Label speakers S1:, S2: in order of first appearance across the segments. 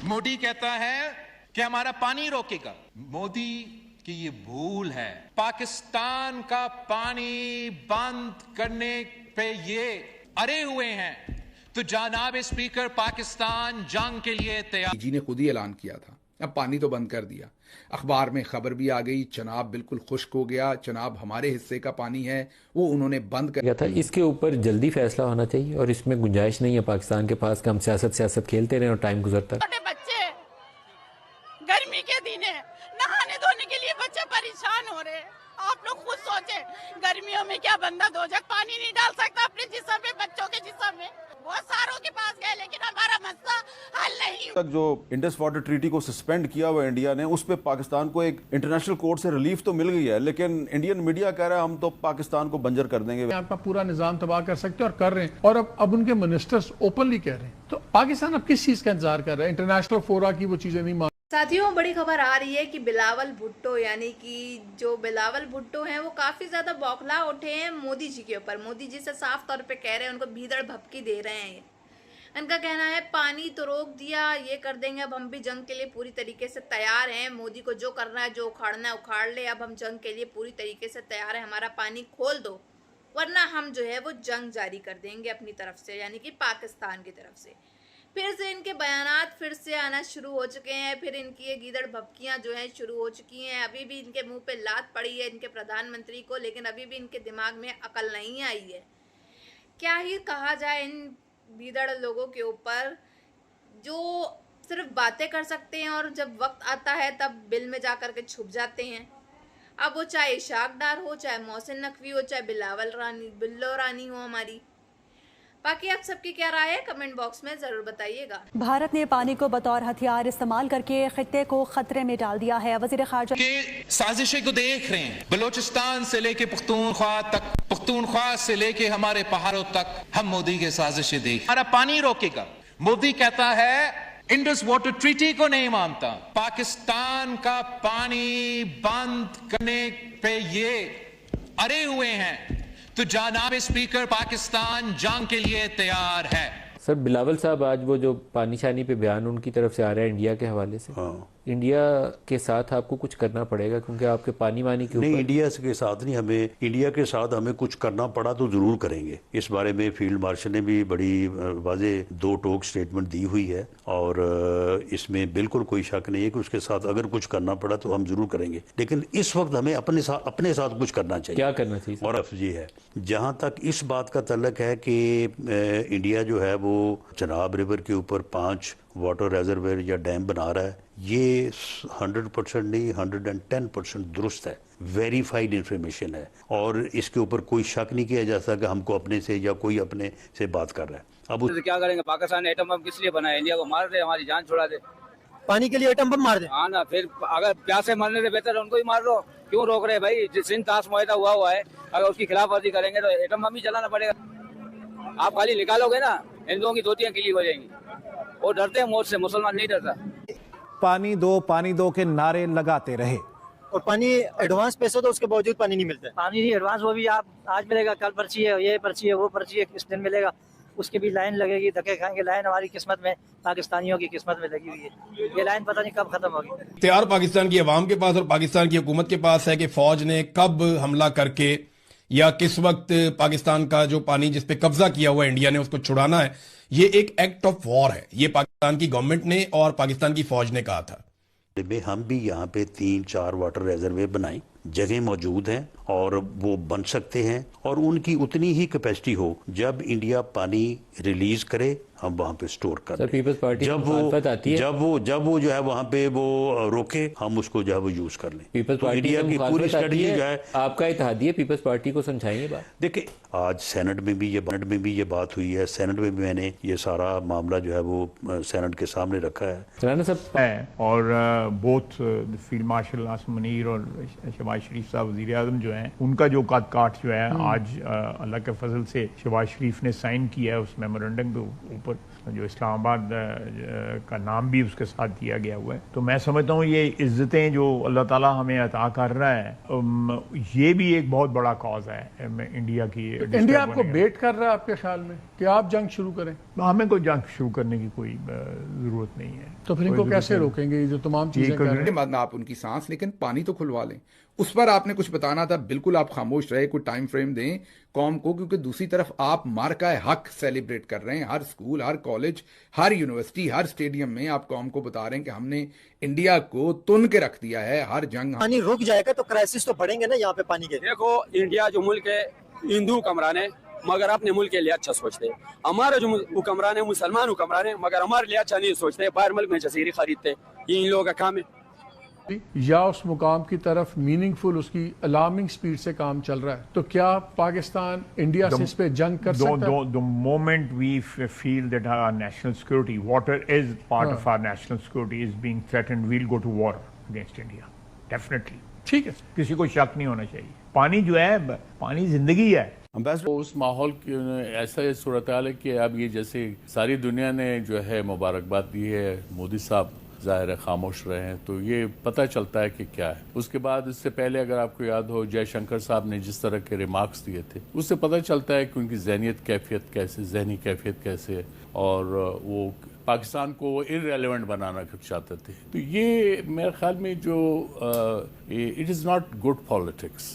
S1: मोदी कहता है कि हमारा पानी रोकेगा। मोदी की ये भूल है। पाकिस्तान का पानी बंद करने पे ये अड़े हुए हैं, तो जनाब स्पीकर पाकिस्तान जंग के लिए तैयार।
S2: जी ने खुद ही ऐलान किया था, अब पानी तो बंद कर दिया। अखबार में खबर भी आ गई, चनाब बिल्कुल खुश्क हो गया, चनाब हमारे हिस्से का पानी है वो उन्होंने बंद कर
S3: दिया था। इसके ऊपर जल्दी फैसला होना चाहिए और इसमें गुंजाइश नहीं है पाकिस्तान के पास कि हम सियासत खेलते रहें और टाइम गुजरता है।
S4: छोटे बच्चे गर्मी के दिन है, नहाने धोने के लिए बच्चे परेशान हो रहे हैं। आप लोग खुद सोचे, गर्मियों में क्या बंदा दो जग पानी नहीं डाल सकता अपने जिस्म में, बच्चों के जिस्म में। बहुत सारों के पास गए लेकिन हमारा मसला हल नहीं।
S5: तक जो इंडस वाटर ट्रीटी को सस्पेंड किया हुआ इंडिया ने, उस पे पाकिस्तान को एक इंटरनेशनल कोर्ट से रिलीफ तो मिल गई है, लेकिन इंडियन मीडिया कह रहा है हम तो पाकिस्तान को बंजर कर देंगे।
S6: अपना पूरा निजाम तबाह कर सकते हैं और कर रहे हैं, और अब उनके मिनिस्टर्स ओपनली कह रहे हैं। तो पाकिस्तान अब किस चीज का इंतजार कर रहा है? इंटरनेशनल फोरा की वो चीजें नहीं मान।
S7: साथियों, बड़ी खबर आ रही है कि बिलावल भुट्टो, यानी कि जो बिलावल भुट्टो हैं, वो काफी ज्यादा बौखला उठे हैं मोदी जी के ऊपर। मोदी जी से साफ तौर पे कह रहे हैं, उनको भीदड़ भपकी दे रहे हैं। इनका कहना है पानी तो रोक दिया, ये कर देंगे, अब हम भी जंग के लिए पूरी तरीके से तैयार हैं। मोदी को जो करना है, जो उखाड़ना है उखाड़ ले, अब हम जंग के लिए पूरी तरीके से तैयार हैं, हमारा पानी खोल दो, वरना हम जो है वो जंग जारी कर देंगे अपनी तरफ से, यानी कि पाकिस्तान की तरफ से। फिर से इनके बयानात फिर से आना शुरू हो चुके हैं, फिर इनकी ये गीदड़ भपकियां जो हैं शुरू हो चुकी हैं। अभी भी इनके मुंह पे लात पड़ी है इनके प्रधानमंत्री को, लेकिन अभी भी इनके दिमाग में अकल नहीं आई है। क्या ही कहा जाए इन गीदड़ लोगों के ऊपर, जो सिर्फ बातें कर सकते हैं और जब वक्त आता है तब बिल में जा कर के छुप जाते हैं। अब वो चाहे इशाक डार हो, चाहे मोहसिन नकवी हो, चाहे बिल्लो रानी हो हमारी। बाकी आप सबकी क्या राय है, कमेंट बॉक्स में जरूर बताइएगा।
S8: भारत ने पानी को बतौर हथियार इस्तेमाल करके खित्ते को खतरे में डाल दिया है। वज़ीर ख़ारजा
S1: के साजिशें को देख रहे हैं, बलोचिस्तान से लेके पख्तूनख्वा तक, पख्तूनख्वा से लेके हमारे पहाड़ों तक, हम मोदी के साजिशें देख। हमारा पानी रोकेगा। मोदी कहता है इंडस वाटर ट्रीटी को नहीं मानता, पाकिस्तान का पानी बंद करने पे ये अड़े हुए हैं, तो जनाब स्पीकर पाकिस्तान जंग के लिए तैयार है।
S3: सर बिलावल साहब, आज वो जो पानी शानी पे बयान उनकी तरफ से आ रहा है इंडिया के हवाले से, इंडिया के साथ आपको कुछ करना पड़ेगा क्योंकि आपके पानी वानी के ऊपर।
S9: नहीं, इंडिया के साथ नहीं, हमें इंडिया के साथ हमें कुछ करना पड़ा तो जरूर करेंगे। इस बारे में फील्ड मार्शल ने भी बड़ी वाजे दो टोक स्टेटमेंट दी हुई है और इसमें बिल्कुल कोई शक नहीं है कि उसके साथ अगर कुछ करना पड़ा तो हम जरूर करेंगे, लेकिन इस वक्त हमें अपने साथ कुछ करना चाहिए।
S3: क्या करना चाहिए?
S9: और अफजी है, जहाँ तक इस बात का तल्लक है कि इंडिया जो है वो चनाब रिवर के ऊपर 5 वाटर रिजर्वेयर या डैम बना रहा है, ये 100% नहीं 110% दुरुस्त है, वेरीफाइड इंफॉर्मेशन है और इसके ऊपर कोई शक नहीं किया जा सकता कि हमको अपने से या कोई अपने से बात कर रहा है। अब
S10: क्या करेंगे? पाकिस्तान ने एटम बम किस लिए बनाया? इंडिया को मार दे, हमारी जान छुड़ा दे।
S11: पानी के लिए एटम बम मार दे?
S10: हाँ ना, फिर अगर प्यासे मरने से बेहतर उनको ही मार लो, क्यों रोक रहे भाई? सिंध ताश मुआहदा हुआ है, अगर उसकी खिलाफ वर्जी करेंगे तो एटम बम ही चलाना पड़ेगा। आप खाली निकालोगे ना, हिंदुओं की धोतियां गिली हो जाएंगी। वो डरते हैं मौत से, मुसलमान नहीं डरता।
S11: पानी दो के नारे लगाते रहे और पानी एडवांस पैसे तो उसके बावजूद पानी नहीं मिलता है।
S12: पानी नहीं एडवांस, वो भी आप आज मिलेगा, कल पर्ची है, ये पर्ची है, वो पर्ची है, किस दिन मिलेगा, उसकी भी लाइन लगेगी, धक्के खाएंगे। लाइन हमारी किस्मत में, पाकिस्तानियों की किस्मत में लगी हुई है। ये लाइन पता नहीं कब खत्म होगी।
S13: इख्तियार पाकिस्तान की अवाम के पास और पाकिस्तान की हुकूमत के पास है कि फौज ने कब हमला करके या किस वक्त पाकिस्तान का जो पानी जिस पे कब्जा किया हुआ इंडिया ने उसको छुड़ाना है। ये एक एक्ट ऑफ वॉर है, ये पाकिस्तान की गवर्नमेंट ने और पाकिस्तान की फौज ने कहा था।
S9: हम भी यहाँ पे 3-4 वाटर रिजर्वेयर बनाए, जगह मौजूद हैं और वो बन सकते हैं और उनकी उतनी ही कैपेसिटी हो, जब इंडिया पानी रिलीज करे हम वहाँ पे स्टोर कर दें।
S3: पीपल्स पार्टी
S9: जब वो जो है वहाँ पे वो रोके, हम उसको जो है वो यूज कर लें।
S3: पीपल्स पार्टी
S9: इंडिया की पूरी स्ट्रेटजी जो है,
S3: आपका इत्तेहादिया पीपल्स पार्टी को समझाएंगे बात।
S9: देखिए आज सेनेट में भी ये बात हुई है, सेनेट में भी मैंने ये सारा मामला जो है वो सेनेट के सामने रखा है।
S6: और both field marshal Asim Munir और शहबाज शरीफ साहब वज़ीर आज़म जो हैं, उनका जो काट जो है आज अल्लाह के फजल से शहबाज शरीफ ने साइन किया है उस मेमोरेंडम के
S14: ऊपर, जो इस्लामाबाद का नाम भी उसके साथ दिया गया हुआ है। तो मैं समझता हूँ ये इज़्ज़तें जो अल्लाह ताला हमें अता कर रहा है, ये भी एक बहुत बड़ा कॉज है इंडिया की।
S6: इंडिया आपको बेट कर रहा है आपके ख्याल में कि आप जंग शुरू करें?
S14: हमें कोई जंग शुरू करने की कोई ज़रूरत नहीं है।
S6: तो फिर इनको कैसे रोकेंगे ये जो तमाम चीज़ें कर रहे हैं?
S2: आप उनकी सांस, लेकिन पानी तो खुलवा लें। उस पर आपने कुछ बताना था, बिल्कुल आप खामोश रहे, कोई टाइम फ्रेम दें कौम को, क्योंकि दूसरी तरफ आप मार्का हक सेलिब्रेट कर रहे हैं। हर स्कूल, हर कॉलेज, हर यूनिवर्सिटी, हर स्टेडियम में आप कौम को बता रहे हैं कि हमने इंडिया को तुन के रख दिया है। हर जंग
S11: पानी रुक जाएगा तो क्राइसिस तो बढ़ेंगे ना यहाँ पे पानी के।
S15: देखो, इंडिया जो मुल्क है हिंदू हुक्मरान है मगर अपने मुल्क के लिए अच्छा सोचते हैं। हमारे जो हुक्मरान है मुसलमान हुक्मरान है मगर हमारे लिए अच्छा नहीं सोचते, बाहर मुल्क में जजीरे खरीदते। ये इन लोगों का काम है।
S6: या उस मुकाम की तरफ मीनिंगफुल, उसकी अलार्मिंग स्पीड से काम चल रहा है, तो क्या पाकिस्तान इंडिया से इस पे जंग कर सकता है?
S14: The moment we feel that our national security, water is part of our national security, is being threatened, we'll go to war against India. Definitely.
S6: ठीक है,
S14: किसी को शक नहीं होना चाहिए। पानी जो है, पानी जिंदगी है।
S16: उस माहौल की ऐसा सूरत हाल है कि अब ये जैसे सारी दुनिया ने जो है मुबारकबाद दी है, मोदी साहब ज़ाहिर है खामोश रहे हैं, तो ये पता चलता है कि क्या है। उसके बाद इससे पहले अगर आपको याद हो जयशंकर साहब ने जिस तरह के रिमार्क्स दिए थे, उससे पता चलता है कि उनकी जहनीत कैफियत कैसे, जहनी कैफियत कैसे है, और वो पाकिस्तान को इररेलेवेंट बनाना चाहते थे। तो ये मेरे ख्याल में जो it is not good politics,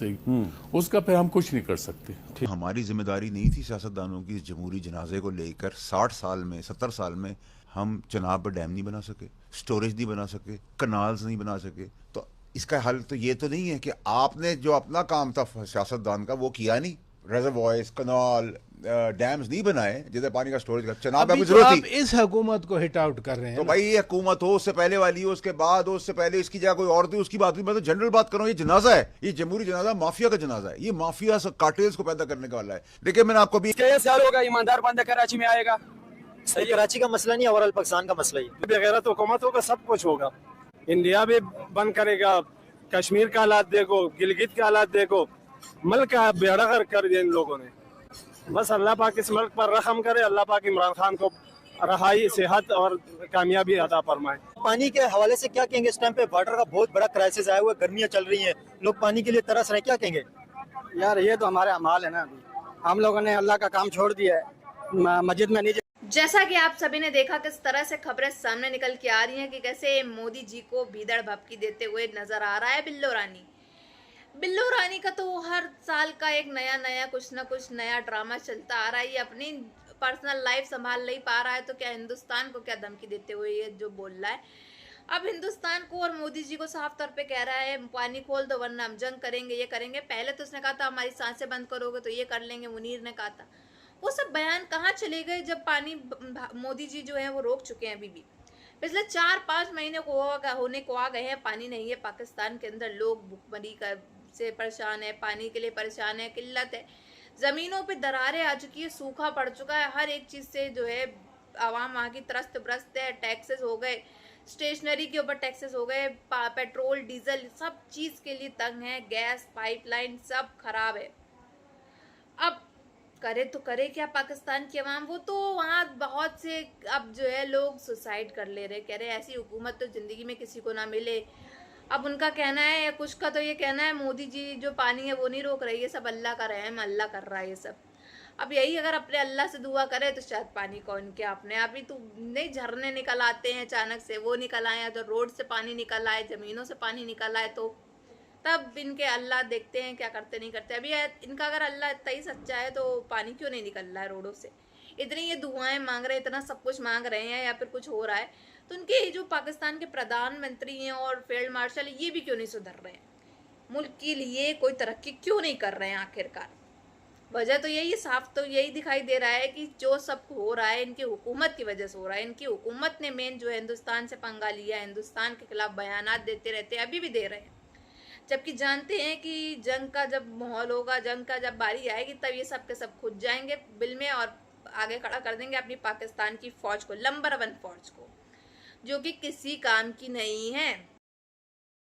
S16: उसका फिर हम कुछ नहीं कर सकते।
S17: हमारी जिम्मेदारी नहीं थी सियासतदानों की जमहूरी जनाजे को लेकर 60 साल में 70 साल में हम चनाब पर डैम नहीं बना सके, स्टोरेज नहीं बना सके, कनाल्स नहीं बना सके। तो इसका हल तो ये तो नहीं है कि आपने जो अपना काम था सियासतदान का वो किया नहीं, रिजर्वॉयर्स, कनाल, डैम्स नहीं बनाए जिससे पानी का स्टोरेज का। चनाब में जरूरत थी।
S18: इस हुकूमत को हिट आउट कर रहे हैं।
S17: तो भाई ये हुकूमत हो, उससे पहले वाली हो, उसके बाद हो, उससे पहले इसकी जगह कोई और थी, उसकी बात नहीं। मैं तो जनरल बात कर रहा हूँ। ये जनाजा है, ये जमहूरी जनाजा माफिया का जनाजा है। ये माफिया कार्टेल्स को पैदा करने का वाला है। देखिए मैंने आपको भी
S15: 6 साल होगा ईमानदार बंदा कराची में आएगा।
S11: सही, कराची का मसला नहीं, ओवरऑल पाकिस्तान का मसला ही।
S19: बेगैरत हुकूमत होगा सब कुछ होगा। इंडिया भी बंद करेगा, कश्मीर का हालात देखो, गिलगित के हालात देखो, मुल्क का बेड़ा गर्क कर दिया इन लोगों ने। बस अल्लाह पाक इस मुल्क पर रहम करे, अल्लाह पाक इमरान खान को रहाई, सेहत और कामयाबी अता फरमाए।
S11: पानी के हवाले से क्या कहेंगे? इस टाइम पे वाटर का बहुत बड़ा क्राइसिस आया हुआ है, गर्मियाँ चल रही हैं, लोग पानी के लिए तरस रहे हैं, क्या कहेंगे?
S12: यार ये तो हमारे अमाल है ना, अभी हम लोगों ने अल्लाह का काम छोड़ दिया है, मस्जिद में नहीं।
S7: जैसा कि आप सभी ने देखा किस तरह से खबरें सामने निकल के आ रही हैं कि कैसे मोदी जी को भीदड़ भपकी देते हुए नजर आ रहा है बिल्लो रानी। बिल्लो रानी का तो हर साल का एक नया कुछ ना कुछ नया ड्रामा चलता आ रहा है। ये अपनी पर्सनल लाइफ संभाल नहीं पा रहा है तो क्या हिंदुस्तान को क्या धमकी देते हुए ये जो बोल रहा है। अब हिंदुस्तान को और मोदी जी को साफ तौर पे कह रहा है पानी खोल दो वरना हम जंग करेंगे, ये करेंगे। पहले तो उसने कहा था हमारी सांसें बंद करोगे तो ये कर लेंगे, मुनीर ने कहा था। वो सब बयान कहाँ चले गए जब पानी मोदी जी जो है वो रोक चुके हैं। अभी भी पिछले 4-5 महीने होने को आ गए हैं, पानी नहीं है पाकिस्तान के अंदर। लोग भूखमरी से परेशान है, पानी के लिए परेशान है, किल्लत है, ज़मीनों पे दरारें आ चुकी है, सूखा पड़ चुका है, हर एक चीज़ से जो है आवाम वहाँ की त्रस्त ब्रस्त है। टैक्सेस हो गए, स्टेशनरी के ऊपर टैक्सेस हो गए, पेट्रोल डीजल सब चीज़ के लिए तंग है, गैस पाइपलाइन सब खराब है। अब करे तो करे क्या पाकिस्तान की आवाम? वो तो वहाँ बहुत से अब जो है लोग सुसाइड कर ले रहे, कह रहे ऐसी हुकूमत तो ज़िंदगी में किसी को ना मिले। अब उनका कहना है या कुछ का तो ये कहना है मोदी जी जो पानी है वो नहीं रोक रही है, सब अल्लाह का रहम, अल्लाह कर रहा है ये सब। अब यही अगर अपने अल्लाह से दुआ करे तो शायद पानी कौन के अपने आप ही तो नहीं झरने निकल आते हैं अचानक से, वो निकल आए, तो रोड से पानी निकल आए, ज़मीनों से पानी निकल आए, तो तब इनके अल्लाह देखते हैं क्या करते नहीं करते। अभी इनका अगर अल्लाह इतना ही सच्चा है तो पानी क्यों नहीं निकल रहा है रोडों से? इतनी ये दुआएं मांग रहे हैं, इतना सब कुछ मांग रहे हैं या फिर कुछ हो रहा है, तो उनके जो पाकिस्तान के प्रधानमंत्री हैं और फील्ड मार्शल ये भी क्यों नहीं सुधर रहे हैं? मुल्क के लिए कोई तरक्की क्यों नहीं कर रहे हैं? आखिरकार वजह तो यही साफ तो यही दिखाई दे रहा है कि जो सब हो रहा है इनकी हुकूमत की वजह से हो रहा है। इनकी हुकूमत ने मेन जो है हिंदुस्तान से पंगा लिया, हिंदुस्तान के खिलाफ बयानात देते रहते हैं, अभी भी दे रहे हैं, जबकि जानते हैं कि जंग का जब माहौल होगा, जंग का जब बारी आएगी तब ये सब के सब खुद जाएंगे बिल में और आगे खड़ा कर देंगे अपनी पाकिस्तान की फौज को, नंबर 1 फौज को, जो कि किसी काम की नहीं है।